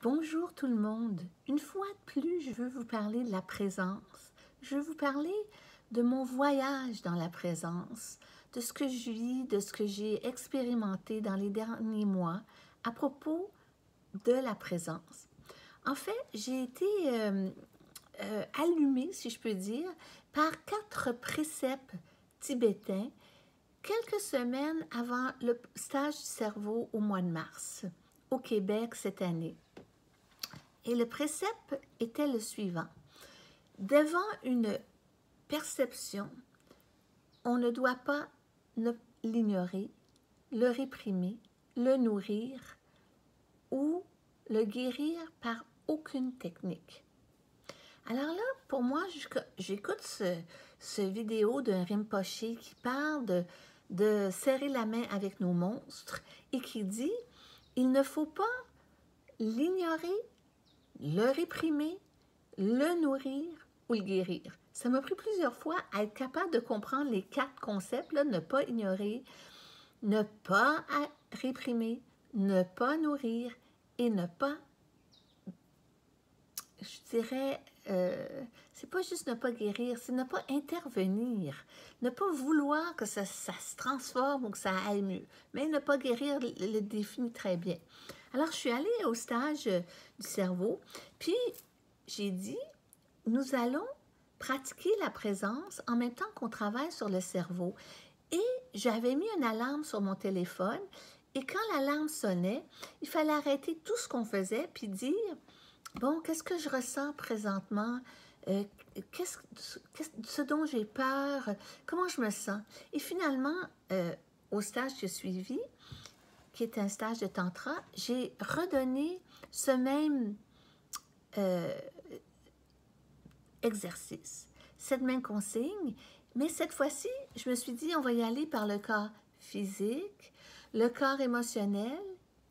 Bonjour tout le monde. Une fois de plus, je veux vous parler de la présence. Je veux vous parler de mon voyage dans la présence, de ce que je vis, de ce que j'ai expérimenté dans les derniers mois à propos de la présence. En fait, j'ai été allumée, si je peux dire, par 4 préceptes tibétains quelques semaines avant le stage du cerveau au mois de mars, au Québec cette année. Et le précepte était le suivant. Devant une perception, on ne doit pas l'ignorer, le réprimer, le nourrir ou le guérir par aucune technique. Alors là, pour moi, j'écoute ce vidéo d'un Rinpoché qui parle de serrer la main avec nos monstres et qui dit « Il ne faut pas l'ignorer, le réprimer, le nourrir ou le guérir. » Ça m'a pris plusieurs fois à être capable de comprendre les 4 concepts, là, ne pas ignorer, ne pas réprimer, ne pas nourrir et ne pas, je dirais, c'est pas juste ne pas guérir, c'est ne pas intervenir, ne pas vouloir que ça se transforme ou que ça aille mieux, mais ne pas guérir le définit très bien. Alors, je suis allée au stage du cerveau, puis j'ai dit, nous allons pratiquer la présence en même temps qu'on travaille sur le cerveau. Et j'avais mis une alarme sur mon téléphone, et quand l'alarme sonnait, il fallait arrêter tout ce qu'on faisait, puis dire, bon, qu'est-ce que je ressens présentement? Ce dont j'ai peur? Comment je me sens? Et finalement, au stage que j'ai suivi, qui est un stage de tantra, j'ai redonné ce même exercice, cette même consigne, mais cette fois-ci, je me suis dit, on va y aller par le corps physique, le corps émotionnel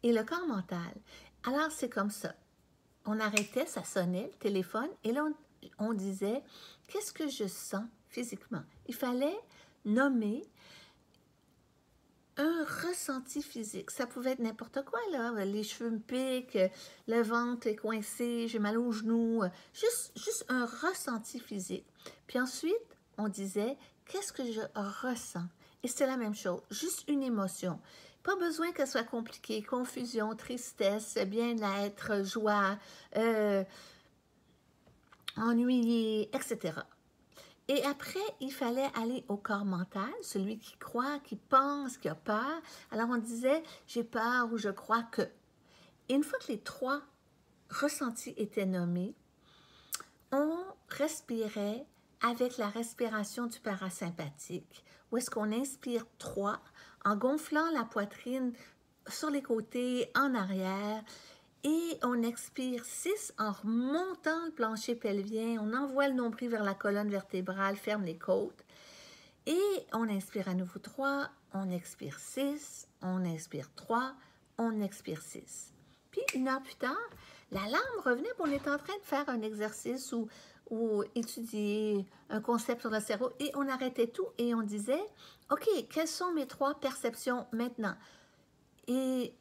et le corps mental. Alors, c'est comme ça. On arrêtait, ça sonnait, le téléphone, et là, on disait, qu'est-ce que je sens physiquement? Il fallait nommer un ressenti physique. Ça pouvait être n'importe quoi, là. Les cheveux me piquent, le ventre est coincé, j'ai mal aux genoux. Juste un ressenti physique. Puis ensuite, on disait, qu'est-ce que je ressens? Et c'était la même chose, juste une émotion. Pas besoin qu'elle soit compliquée, confusion, tristesse, bien-être, joie, ennuyé, etc. Et après, il fallait aller au corps mental, celui qui croit, qui pense, qui a peur. Alors on disait, j'ai peur ou je crois que. Et une fois que les 3 ressentis étaient nommés, on respirait avec la respiration du parasympathique, où est-ce qu'on inspire 3 en gonflant la poitrine sur les côtés, en arrière, et on expire 6 en remontant le plancher pelvien, on envoie le nombril vers la colonne vertébrale, ferme les côtes, et on inspire à nouveau 3, on expire 6, on inspire 3, on expire 6. Puis, 1 heure plus tard, l'alarme revenait, on était en train de faire un exercice ou étudier un concept sur le cerveau, et on arrêtait tout et on disait, OK, quelles sont mes 3 perceptions maintenant? Et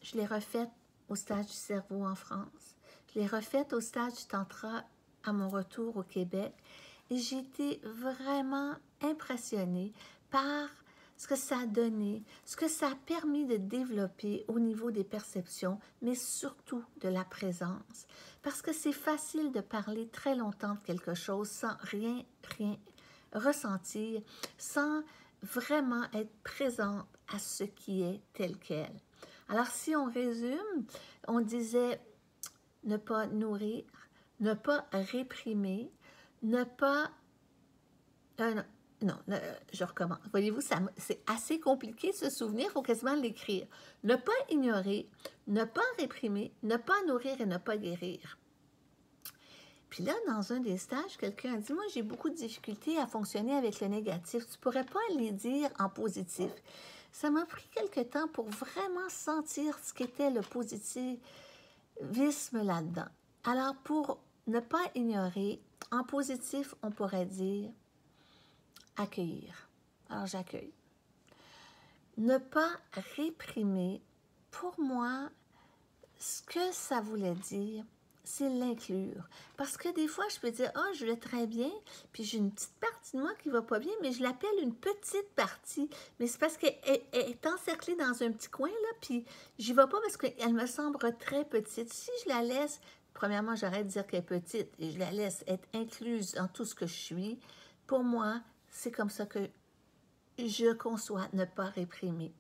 je l'ai refaite au stage du cerveau en France. Je l'ai refaite au stage du tantra à mon retour au Québec. Et j'ai été vraiment impressionnée par ce que ça a donné, ce que ça a permis de développer au niveau des perceptions, mais surtout de la présence. Parce que c'est facile de parler très longtemps de quelque chose sans rien ressentir, sans vraiment être présente à ce qui est tel quel. Alors, si on résume, on disait ne pas nourrir, ne pas réprimer, ne pas... non, je recommence. Voyez-vous, c'est assez compliqué de se souvenir, il faut quasiment l'écrire. Ne pas ignorer, ne pas réprimer, ne pas nourrir et ne pas guérir. Puis là, dans un des stages, quelqu'un a dit, moi, j'ai beaucoup de difficultés à fonctionner avec le négatif. Tu ne pourrais pas les dire en positif. Ça m'a pris quelque temps pour vraiment sentir ce qu'était le positivisme là-dedans. Alors, pour ne pas ignorer, en positif, on pourrait dire accueillir. Alors, j'accueille. Ne pas réprimer, pour moi, ce que ça voulait dire, c'est l'inclure. Parce que des fois, je peux dire, ah, je vais très bien, puis j'ai une petite partie de moi qui va pas bien, mais je l'appelle une petite partie. Mais c'est parce qu'elle est encerclée dans un petit coin, là, puis j'y vais pas parce qu'elle me semble très petite. Si je la laisse, premièrement, j'arrête de dire qu'elle est petite et je la laisse être incluse dans tout ce que je suis. Pour moi, c'est comme ça que je conçois ne pas réprimer.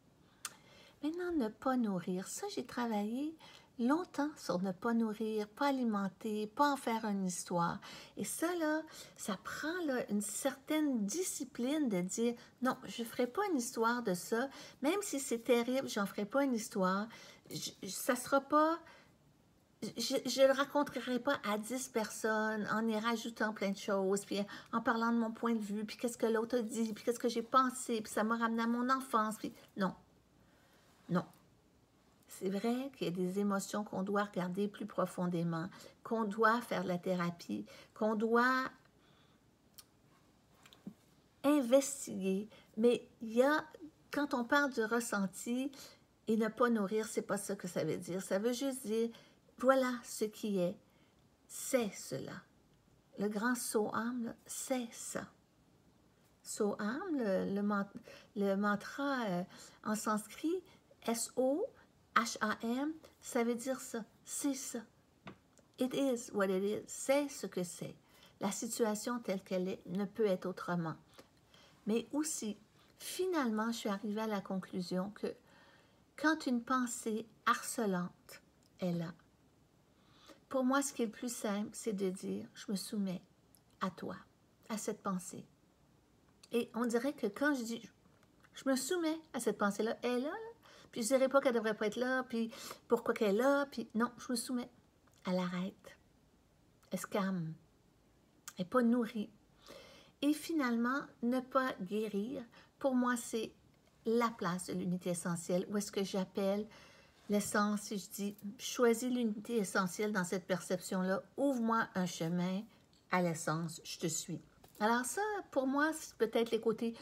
Maintenant, ne pas nourrir. Ça, j'ai travaillé longtemps sur ne pas nourrir, pas alimenter, pas en faire une histoire. Et ça, là, ça prend là, une certaine discipline de dire, non, je ne ferai pas une histoire de ça, même si c'est terrible, j'en ferai pas une histoire. Ça sera pas... Je ne le raconterai pas à 10 personnes en y rajoutant plein de choses, puis en parlant de mon point de vue, puis qu'est-ce que l'autre a dit, puis qu'est-ce que j'ai pensé, puis ça m'a ramené à mon enfance. Puis... Non, non. C'est vrai qu'il y a des émotions qu'on doit regarder plus profondément, qu'on doit faire de la thérapie, qu'on doit investiguer. Mais il y a, quand on parle du ressenti et ne pas nourrir, c'est pas ça que ça veut dire. Ça veut juste dire, voilà ce qui est, c'est cela. Le grand Soham, c'est ça. Soham, le mantra en sanskrit, S-O-H-A-M, ça veut dire ça, c'est ça. It is what it is, c'est ce que c'est. La situation telle qu'elle est ne peut être autrement. Mais aussi, finalement, je suis arrivée à la conclusion que quand une pensée harcelante est là, pour moi, ce qui est le plus simple, c'est de dire, je me soumets à toi, à cette pensée. Et on dirait que quand je dis, je me soumets à cette pensée-là, elle est là, puis je ne dirais pas qu'elle ne devrait pas être là, puis pourquoi qu'elle est là, puis non, je me soumets. Elle arrête. Elle se calme. Elle n'est pas nourrie. Et finalement, ne pas guérir, pour moi, c'est la place de l'unité essentielle, où est-ce que j'appelle l'essence, si je dis, choisis l'unité essentielle dans cette perception-là, ouvre-moi un chemin à l'essence, je te suis. Alors ça, pour moi, c'est peut-être les côtés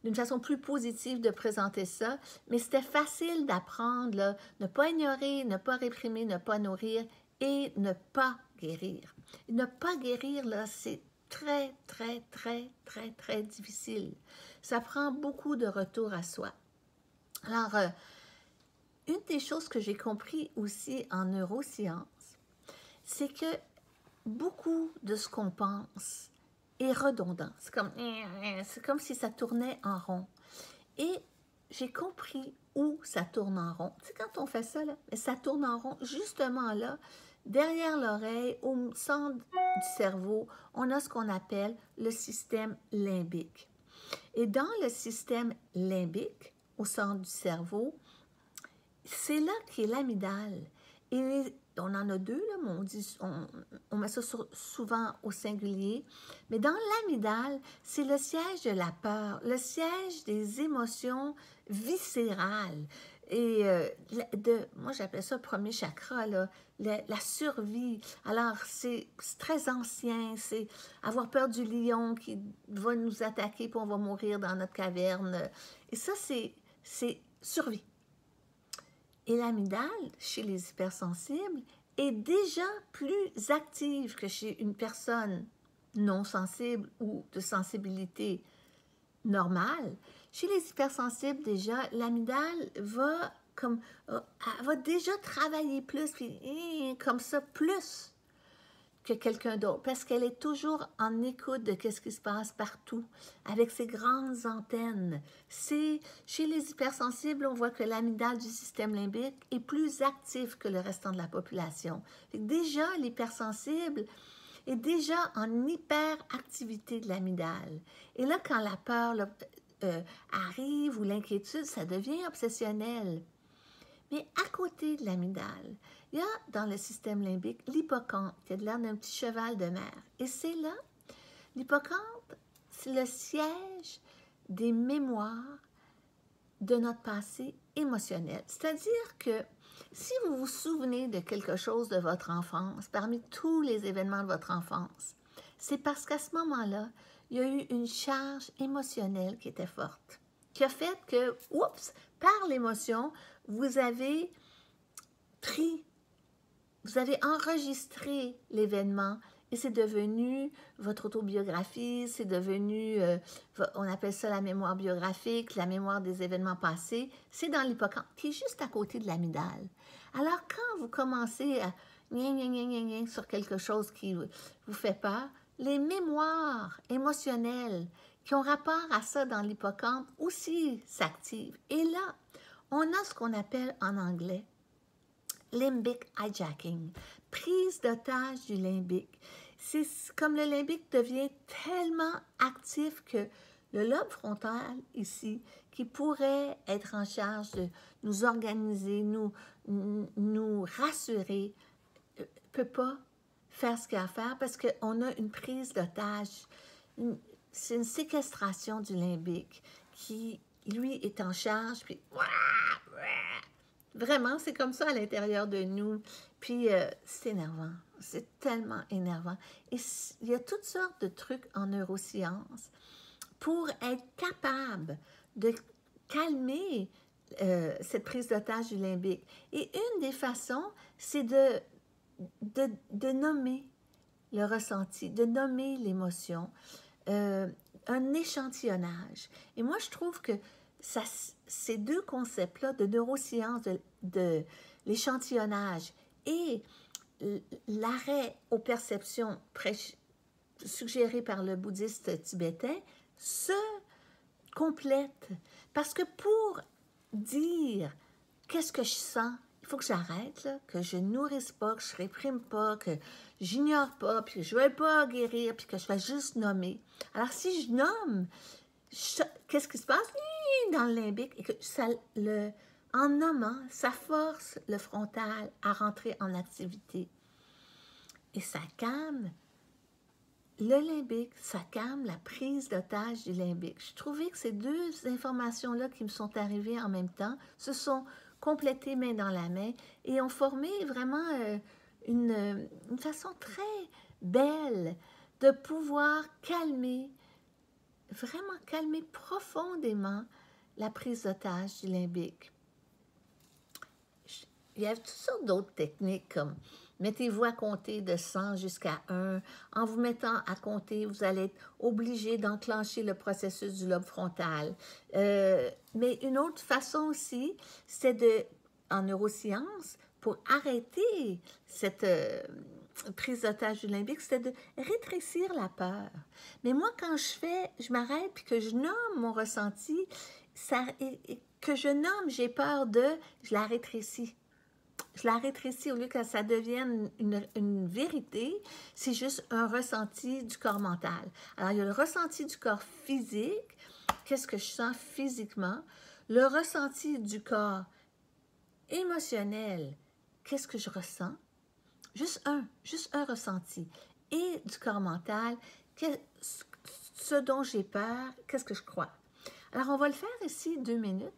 d'une façon plus positive de présenter ça, mais c'était facile d'apprendre, là, ne pas ignorer, ne pas réprimer, ne pas nourrir et ne pas guérir. Ne pas guérir, là, c'est très, très, très, très, très difficile. Ça prend beaucoup de retour à soi. Alors, une des choses que j'ai compris aussi en neurosciences, c'est que beaucoup de ce qu'on pense est redondant. C'est comme si ça tournait en rond. Et j'ai compris où ça tourne en rond. Tu sais, quand on fait ça, là, ça tourne en rond, justement là, derrière l'oreille, au centre du cerveau, on a ce qu'on appelle le système limbique. Et dans le système limbique, au centre du cerveau, c'est là qu'est l'amygdale. Et on en a deux, là, mais on met ça souvent au singulier. Mais dans l'amygdale, c'est le siège de la peur, le siège des émotions viscérales. Et moi, j'appelle ça le premier chakra, là, la survie. Alors, c'est très ancien, c'est avoir peur du lion qui va nous attaquer, puis on va mourir dans notre caverne. Et ça, c'est survie. Et l'amygdale, chez les hypersensibles, est déjà plus active que chez une personne non sensible ou de sensibilité normale. Chez les hypersensibles, déjà, l'amygdale va déjà travailler plus, puis comme ça, plus que quelqu'un d'autre, parce qu'elle est toujours en écoute de ce qui se passe partout, avec ses grandes antennes. Chez les hypersensibles, on voit que l'amygdale du système limbique est plus active que le restant de la population. Déjà, l'hypersensible est déjà en hyperactivité de l'amygdale. Et là, quand la peur arrive ou l'inquiétude, ça devient obsessionnel. Mais à côté de l'amygdale, il y a dans le système limbique l'hippocampe, qui a de l'air d'un petit cheval de mer. Et c'est là, l'hippocampe, c'est le siège des mémoires de notre passé émotionnel. C'est-à-dire que si vous vous souvenez de quelque chose de votre enfance, parmi tous les événements de votre enfance, c'est parce qu'à ce moment-là, il y a eu une charge émotionnelle qui était forte, qui a fait que, oups, par l'émotion, vous avez pris vous avez enregistré l'événement et c'est devenu votre autobiographie, c'est devenu, on appelle ça la mémoire biographique, la mémoire des événements passés. C'est dans l'hippocampe, qui est juste à côté de l'amygdale. Alors, quand vous commencez à sur quelque chose qui vous fait peur, les mémoires émotionnelles qui ont rapport à ça dans l'hippocampe aussi s'activent. Et là, on a ce qu'on appelle en anglais limbic hijacking, prise d'otage du limbique. C'est comme le limbique devient tellement actif que le lobe frontal ici, qui pourrait être en charge de nous organiser, nous rassurer, peut pas faire ce qu'il a à faire parce qu'on a une prise d'otage. C'est une séquestration du limbique qui, lui, est en charge, puis vraiment, c'est comme ça à l'intérieur de nous. Puis, c'est énervant. C'est tellement énervant. Et il y a toutes sortes de trucs en neurosciences pour être capable de calmer cette prise d'otage du limbique. Et une des façons, c'est de nommer le ressenti, de nommer l'émotion, un échantillonnage. Et moi, je trouve que ces deux concepts-là de neurosciences, de l'échantillonnage et l'arrêt aux perceptions suggérées par le bouddhiste tibétain, se complètent. Parce que pour dire qu'est-ce que je sens, il faut que j'arrête, là, que je nourrisse pas, que je réprime pas, que j'ignore pas, puis que je ne vais pas guérir, puis que je vais juste nommer. Alors, si je nomme, qu'est-ce qui se passe dans le limbique? Et que en nommant, ça force le frontal à rentrer en activité. Et ça calme le limbique, ça calme la prise d'otage du limbique. Je trouvais que ces deux informations-là qui me sont arrivées en même temps se sont complétées main dans la main et ont formé vraiment une façon très belle de pouvoir calmer, vraiment calmer profondément la prise d'otage du limbique. Il y a toutes sortes d'autres techniques comme mettez-vous à compter de 100 jusqu'à 1. En vous mettant à compter, vous allez être obligé d'enclencher le processus du lobe frontal. Mais une autre façon aussi, c'est en neurosciences, pour arrêter cette prise d'otage du limbique, c'est de rétrécir la peur. Mais moi, quand je m'arrête puis que je nomme mon ressenti, que je nomme j'ai peur de, je la rétrécis. Je la rétrécis au lieu que ça devienne une vérité, c'est juste un ressenti du corps mental. Alors, il y a le ressenti du corps physique, qu'est-ce que je sens physiquement, le ressenti du corps émotionnel, qu'est-ce que je ressens, juste un ressenti, et du corps mental, ce dont j'ai peur, qu'est-ce que je crois. Alors, on va le faire ici 2 minutes.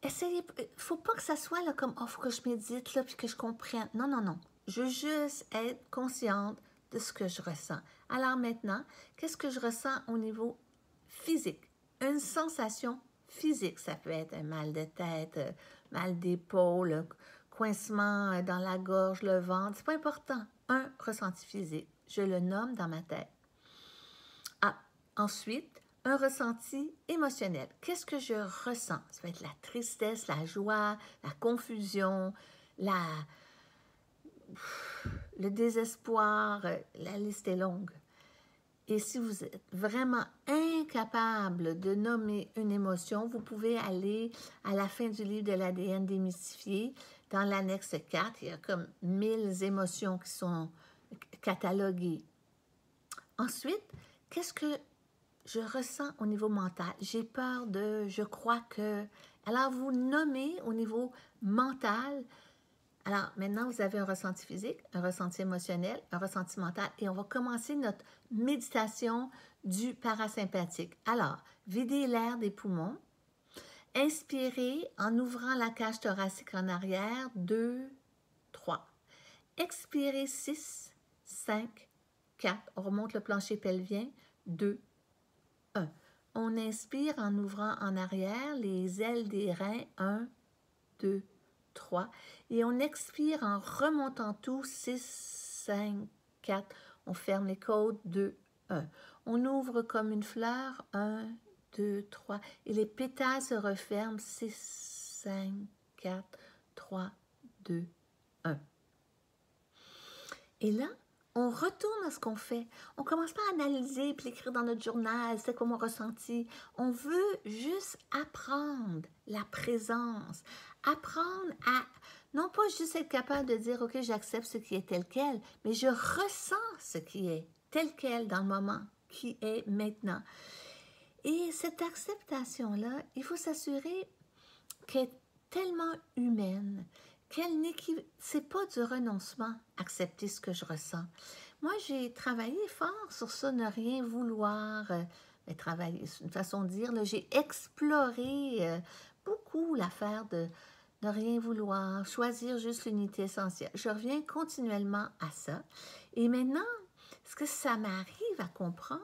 Essayez, il ne faut pas que ça soit là comme « oh, il faut que je médite là puis que je comprenne ». Non, non, non. Je veux juste être consciente de ce que je ressens. Alors maintenant, qu'est-ce que je ressens au niveau physique? Une sensation physique. Ça peut être un mal de tête, mal d'épaule, coincement dans la gorge, le ventre. C'est pas important. Un ressenti physique. Je le nomme dans ma tête. Ah, ensuite, un ressenti émotionnel. Qu'est-ce que je ressens? Ça va être la tristesse, la joie, la confusion, le désespoir, la liste est longue. Et si vous êtes vraiment incapable de nommer une émotion, vous pouvez aller à la fin du livre de l'ADN démystifié, dans l'annexe 4, il y a comme 1000 émotions qui sont cataloguées. Ensuite, qu'est-ce que je ressens au niveau mental? J'ai peur de, je crois que... Alors, vous nommez au niveau mental. Alors, maintenant, vous avez un ressenti physique, un ressenti émotionnel, un ressenti mental. Et on va commencer notre méditation du parasympathique. Alors, videz l'air des poumons. Inspirez en ouvrant la cage thoracique en arrière. 2, 3. Expirez 6, 5, 4. On remonte le plancher pelvien. 2, 1. On inspire en ouvrant en arrière les ailes des reins. 1, 2, 3. 3. Et on expire en remontant tout, 6, 5, 4. On ferme les côtes, 2, 1. On ouvre comme une fleur, 1, 2, 3. Et les pétales se referment, 6, 5, 4, 3, 2, 1. Et là, on retourne à ce qu'on fait. On ne commence pas à analyser et l'écrire dans notre journal, c'est quoi mon ressenti. On veut juste apprendre la présence, apprendre à, non pas juste être capable de dire, OK, j'accepte ce qui est tel quel, mais je ressens ce qui est tel quel dans le moment qui est maintenant. Et cette acceptation-là, il faut s'assurer qu'elle est tellement humaine, c'est pas du renoncement, accepter ce que je ressens. Moi, j'ai travaillé fort sur ça, ne rien vouloir, travailler, c'est une façon de dire, j'ai exploré beaucoup l'affaire de ne rien vouloir, choisir juste l'unité essentielle. Je reviens continuellement à ça. Et maintenant, ce que ça m'arrive à comprendre,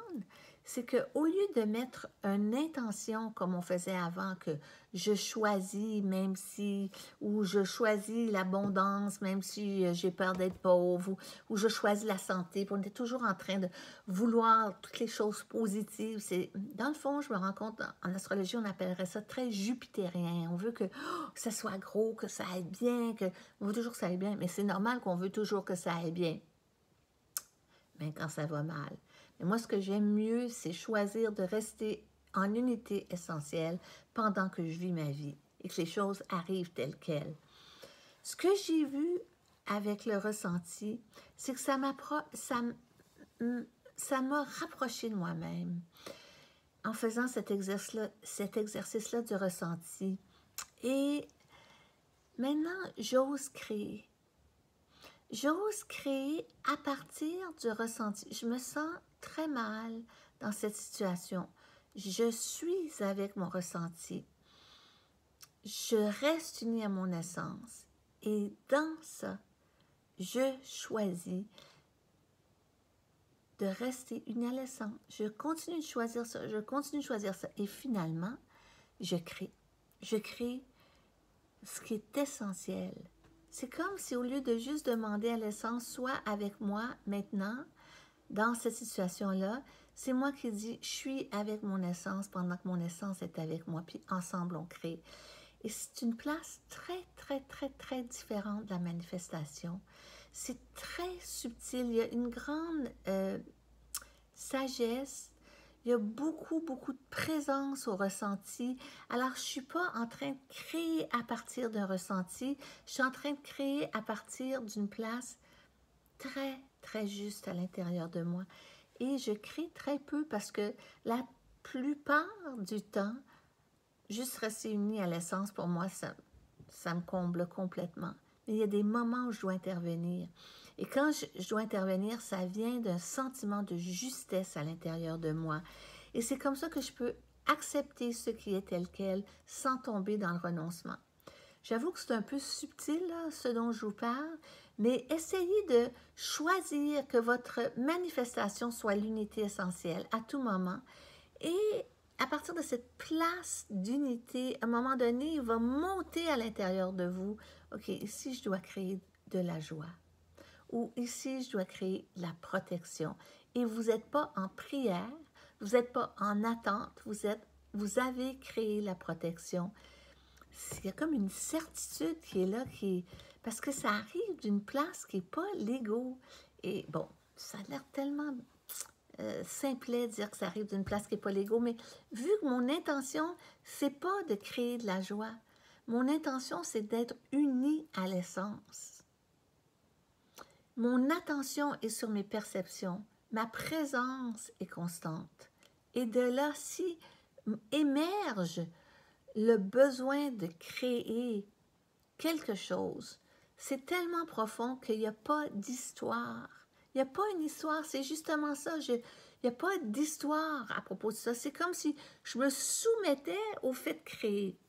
c'est qu'au lieu de mettre une intention comme on faisait avant, que je choisis même si, ou je choisis l'abondance même si j'ai peur d'être pauvre, ou je choisis la santé, puis on est toujours en train de vouloir toutes les choses positives. Dans le fond, je me rends compte, en astrologie, on appellerait ça très jupitérien. On veut que ça soit gros, que ça aille bien, on veut toujours que ça aille bien, mais c'est normal qu'on veut toujours que ça aille bien. Mais quand ça va mal. Mais moi, ce que j'aime mieux, c'est choisir de rester en unité essentielle pendant que je vis ma vie et que les choses arrivent telles quelles. Ce que j'ai vu avec le ressenti, c'est que ça m'a rapproché de moi-même en faisant cet exercice-là du ressenti. Et maintenant, j'ose créer. J'ose créer à partir du ressenti. Je me sens très mal dans cette situation. Je suis avec mon ressenti. Je reste unie à mon essence. Et dans ça, je choisis de rester unie à l'essence. Je continue de choisir ça, je continue de choisir ça. Et finalement, je crée. Je crée ce qui est essentiel. C'est comme si au lieu de juste demander à l'essence, sois avec moi maintenant, dans cette situation-là, c'est moi qui dis, je suis avec mon essence pendant que mon essence est avec moi, puis ensemble on crée. Et c'est une place très, très, très, très différente de la manifestation. C'est très subtil, il y a une grande sagesse, il y a beaucoup, beaucoup de présence au ressenti. Alors, je ne suis pas en train de créer à partir d'un ressenti, je suis en train de créer à partir d'une place très, très juste à l'intérieur de moi. Et je crée très peu parce que la plupart du temps, juste rester unie à l'essence, pour moi, ça me comble complètement. Mais il y a des moments où je dois intervenir. Et quand je dois intervenir, ça vient d'un sentiment de justesse à l'intérieur de moi. Et c'est comme ça que je peux accepter ce qui est tel quel sans tomber dans le renoncement. J'avoue que c'est un peu subtil, là, ce dont je vous parle, mais essayez de choisir que votre manifestation soit l'unité essentielle à tout moment. Et à partir de cette place d'unité, à un moment donné, il va monter à l'intérieur de vous. OK, ici, je dois créer de la joie. Ou ici, je dois créer de la protection. Et vous n'êtes pas en prière, vous n'êtes pas en attente, vous avez créé la protection. Il y a comme une certitude qui est là, parce que ça arrive d'une place qui n'est pas l'ego. Et bon, ça a l'air tellement simplet de dire que ça arrive d'une place qui n'est pas l'ego, mais vu que mon intention, c'est pas de créer de la joie, mon intention, c'est d'être unie à l'essence. Mon attention est sur mes perceptions, ma présence est constante. Et de là, si émerge le besoin de créer quelque chose, c'est tellement profond qu'il n'y a pas d'histoire. Il n'y a pas une histoire, c'est justement ça. Il n'y a pas d'histoire à propos de ça. C'est comme si je me soumettais au fait de créer.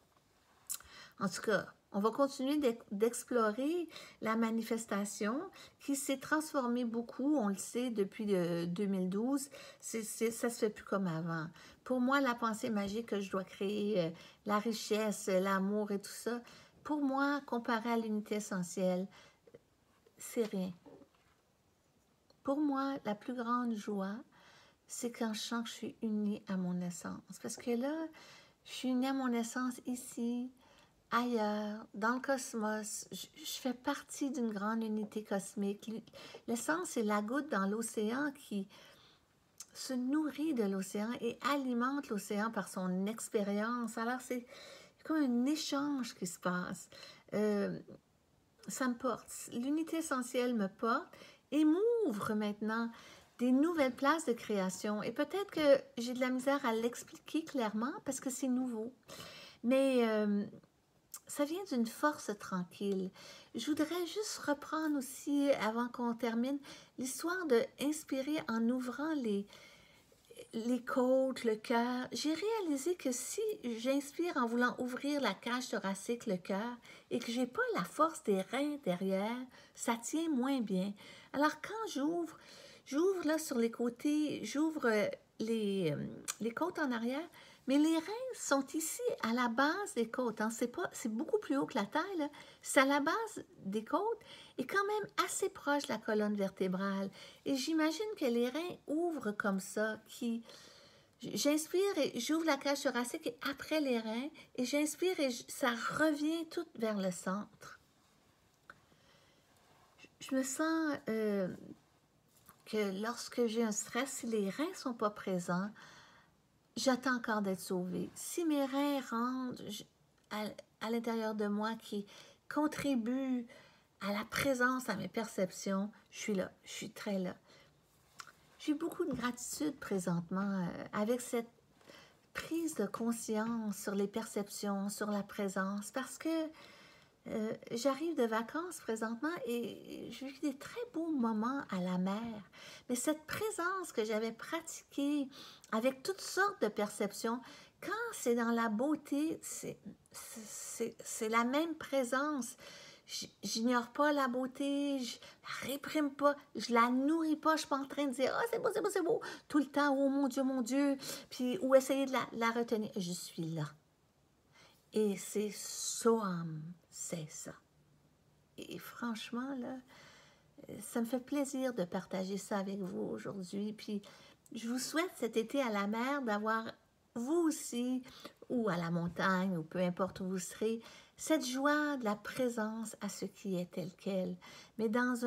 En tout cas, on va continuer d'explorer la manifestation qui s'est transformée beaucoup, on le sait, depuis 2012. Ça se fait plus comme avant. Pour moi, la pensée magique que je dois créer, la richesse, l'amour et tout ça, pour moi, comparé à l'unité essentielle, c'est rien. Pour moi, la plus grande joie, c'est quand je sens que je suis unie à mon essence. Parce que là, je suis unie à mon essence ici, ailleurs, dans le cosmos. Je fais partie d'une grande unité cosmique. L'essence, c'est la goutte dans l'océan qui se nourrit de l'océan et alimente l'océan par son expérience. Alors, c'est comme un échange qui se passe. Ça me porte. L'unité essentielle me porte et m'ouvre maintenant des nouvelles places de création. Et peut-être que j'ai de la misère à l'expliquer clairement parce que c'est nouveau. Mais ça vient d'une force tranquille. Je voudrais juste reprendre aussi, avant qu'on termine, l'histoire de inspirer en ouvrant les côtes, le cœur. J'ai réalisé que si j'inspire en voulant ouvrir la cage thoracique, le cœur, et que j'ai pas la force des reins derrière, ça tient moins bien. Alors quand j'ouvre là sur les côtés, j'ouvre les côtes en arrière, mais les reins sont ici à la base des côtes. Hein. C'est beaucoup plus haut que la taille. C'est à la base des côtes et quand même assez proche de la colonne vertébrale. Et j'imagine que les reins ouvrent comme ça, j'inspire et j'ouvre la cage thoracique et après les reins, et j'inspire et ça revient tout vers le centre. Je me sens que lorsque j'ai un stress, si les reins ne sont pas présents, j'attends encore d'être sauvée. Si mes reins rentrent à l'intérieur de moi qui contribuent à la présence, à mes perceptions, je suis là, je suis très là. J'ai beaucoup de gratitude présentement avec cette prise de conscience sur les perceptions, sur la présence, parce que j'arrive de vacances présentement et je vis des très beaux moments à la mer. Mais cette présence que j'avais pratiquée avec toutes sortes de perceptions, quand c'est dans la beauté, c'est la même présence. J'ignore pas la beauté, je la réprime pas, je la nourris pas, je suis pas en train de dire « Ah, c'est beau, c'est beau, c'est beau » tout le temps « Oh mon Dieu », puis ou essayer de la retenir. Je suis là. Et c'est Soham, c'est ça. Et franchement, là, ça me fait plaisir de partager ça avec vous aujourd'hui. Puis je vous souhaite cet été à la mer d'avoir, vous aussi, ou à la montagne, ou peu importe où vous serez, cette joie de la présence à ce qui est tel quel, mais dans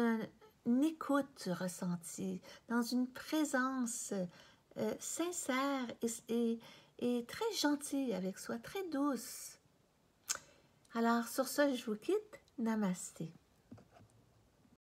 une écoute ressentie, dans une présence sincère et très gentille avec soi, très douce. Alors, sur ce, je vous quitte. Namasté.